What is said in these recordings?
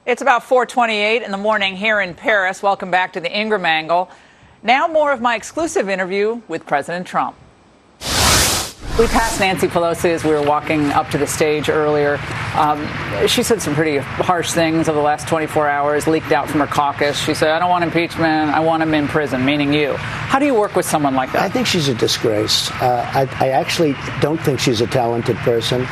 It's about 4:28 in the morning here in Paris. Welcome back to the Ingraham Angle. Now more of my exclusive interview with President Trump. We passed Nancy Pelosi as we were walking up to the stage earlier. She said some pretty harsh things over the last 24 hours, leaked out from her caucus. She said, I don't want impeachment. I want him in prison, meaning you. How do you work with someone like that? I think she's a disgrace. I actually don't think she's a talented person.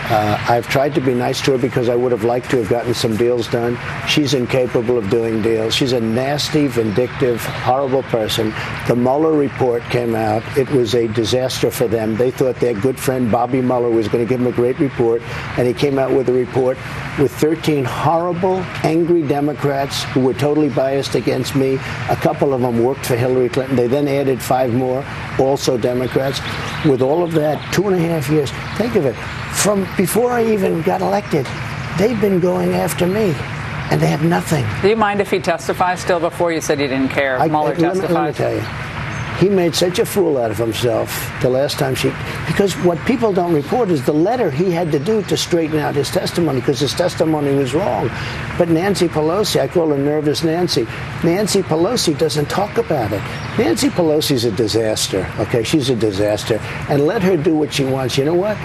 I've tried to be nice to her because I would have liked to have gotten some deals done. She's incapable of doing deals. She's a nasty, vindictive, horrible person. The Mueller report came out. It was a disaster for them. They thought their good friend Bobby Mueller was going to give them a great report, and he came out with a report with 13 horrible, angry Democrats who were totally biased against me. A couple of them worked for Hillary Clinton. They then added 5 more, also Democrats. With all of that, 2.5 years, think of it. From before I even got elected, they've been going after me, and they have nothing. Do you mind if he testifies still? Before you said you didn't care. Mueller testifies. Let me tell you, he made such a fool out of himself the last time because what people don't report is the letter he had to do to straighten out his testimony, because his testimony was wrong. But Nancy Pelosi, I call her Nervous Nancy. Nancy Pelosi doesn't talk about it. Nancy Pelosi's a disaster, okay? She's a disaster. And let her do what she wants. You know what?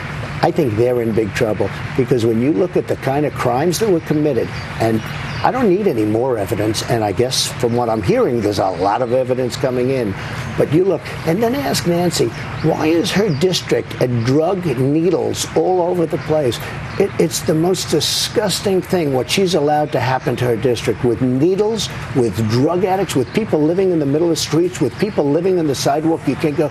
I think they're in big trouble, because when you look at the kind of crimes that were committed, and I don't need any more evidence, and I guess from what I'm hearing, there's a lot of evidence coming in. But you look, and then ask Nancy, why is her district at drug needles all over the place? It's the most disgusting thing, what she's allowed to happen to her district, with needles, with drug addicts, with people living in the middle of the streets, with people living on the sidewalk. You can't go.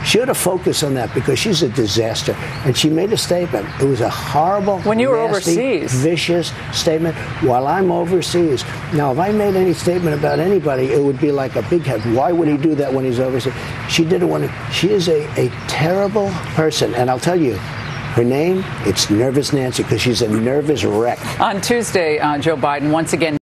She ought to focus on that, because she's a disaster. And she made a statement. It was a horrible, when you were nasty, overseas, vicious statement while I'm overseas. Now, if I made any statement about anybody, it would be like a big head. Why would he do that when he's overseas? She did it when she is a terrible person. And I'll tell you, her name, it's Nervous Nancy, because she's a nervous wreck. On Tuesday, Joe Biden once again